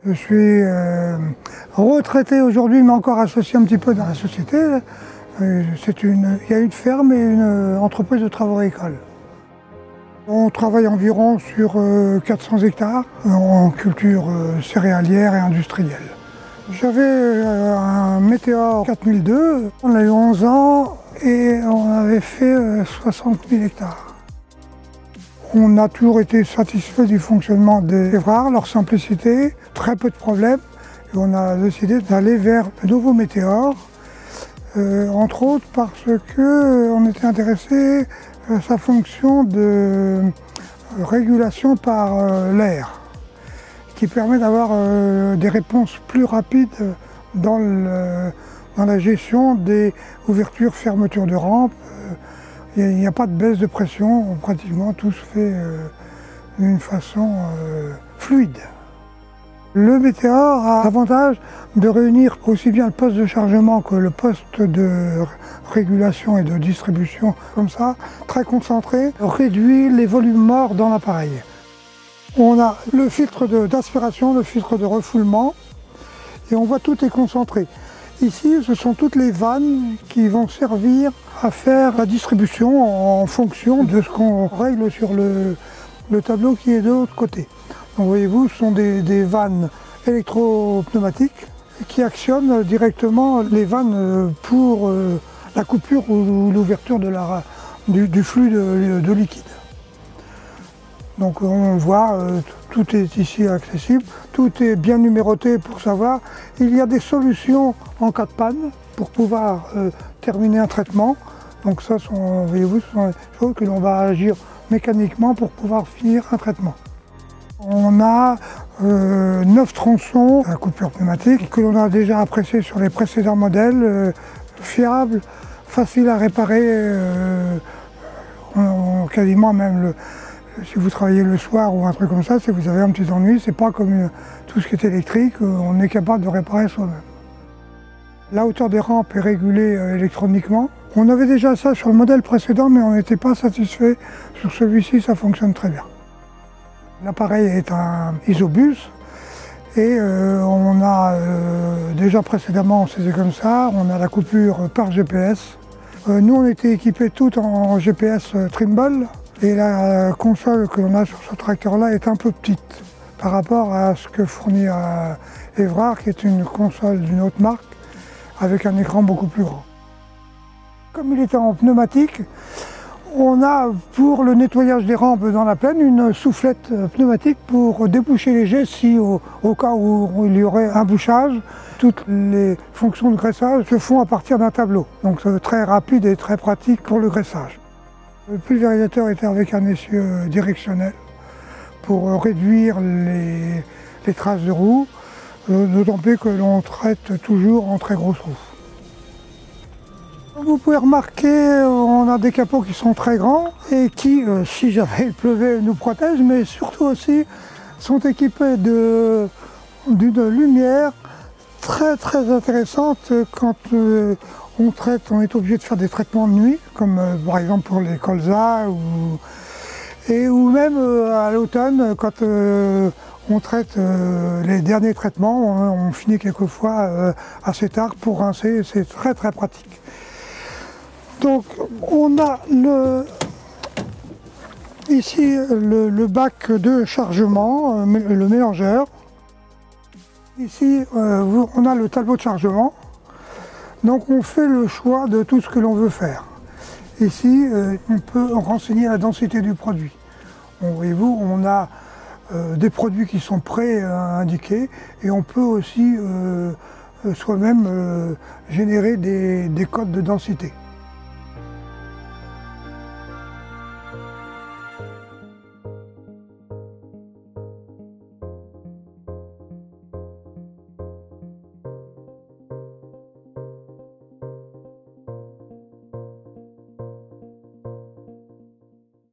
Je suis retraité aujourd'hui, mais encore associé un petit peu dans la société. Il y a une ferme et une entreprise de travaux agricoles. On travaille environ sur 400 hectares en culture céréalière et industrielle. J'avais un Météor 4002, on a eu 11 ans et on avait fait 60 000 hectares. On a toujours été satisfait du fonctionnement des Évrard, leur simplicité, très peu de problèmes. Et on a décidé d'aller vers le nouveau Météor, entre autres parce qu'on était intéressé à sa fonction de régulation par l'air, qui permet d'avoir des réponses plus rapides dans la gestion des ouvertures-fermetures de rampes. Il n'y a pas de baisse de pression, pratiquement tout se fait d'une façon fluide. Le Météor a l'avantage de réunir aussi bien le poste de chargement que le poste de régulation et de distribution, comme ça, très concentré, réduit les volumes morts dans l'appareil. On a le filtre d'aspiration, le filtre de refoulement, et on voit tout est concentré. Ici, ce sont toutes les vannes qui vont servir à faire la distribution en fonction de ce qu'on règle sur le tableau qui est de l'autre côté. Donc voyez-vous, ce sont des vannes électropneumatiques qui actionnent directement les vannes pour la coupure ou l'ouverture du flux de liquide. Donc on voit, tout est ici accessible, tout est bien numéroté pour savoir. Il y a des solutions en cas de panne pour pouvoir terminer un traitement. Donc ça, voyez-vous, ce sont des choses que l'on va agir mécaniquement pour pouvoir finir un traitement. On a 9 tronçons à coupure pneumatique que l'on a déjà apprécié sur les précédents modèles, fiables, faciles à réparer, quasiment même si vous travaillez le soir ou un truc comme ça, si vous avez un petit ennui, c'est pas comme tout ce qui est électrique, on est capable de réparer soi-même. La hauteur des rampes est régulée électroniquement. On avait déjà ça sur le modèle précédent, mais on n'était pas satisfait. Sur celui-ci, ça fonctionne très bien. L'appareil est un isobus et on a déjà précédemment, c'était comme ça, on a la coupure par GPS. Nous, on était équipés tout en GPS Trimble. Et la console que l'on a sur ce tracteur-là est un peu petite par rapport à ce que fournit Évrard, qui est une console d'une autre marque, avec un écran beaucoup plus grand. Comme il était en pneumatique, on a pour le nettoyage des rampes dans la plaine une soufflette pneumatique pour déboucher les jets si au cas où il y aurait un bouchage. Toutes les fonctions de graissage se font à partir d'un tableau, donc c'est très rapide et très pratique pour le graissage. Le pulvérisateur était avec un essieu directionnel pour réduire les traces de roues, d'autant plus que l'on traite toujours en très grosses roues. Vous pouvez remarquer, on a des capots qui sont très grands et qui, si jamais il pleuvait, nous protègent, mais surtout aussi sont équipés d'une lumière très intéressante quand on est obligé de faire des traitements de nuit, comme par exemple pour les colzas, ou même à l'automne, quand on traite les derniers traitements, on finit quelquefois assez tard pour rincer, c'est très pratique. Donc on a ici le bac de chargement, le mélangeur. Ici on a le tableau de chargement. Donc on fait le choix de tout ce que l'on veut faire. Ici, on peut renseigner la densité du produit. Voyez-vous, on a des produits qui sont pré-indiqués et on peut aussi soi-même générer des codes de densité.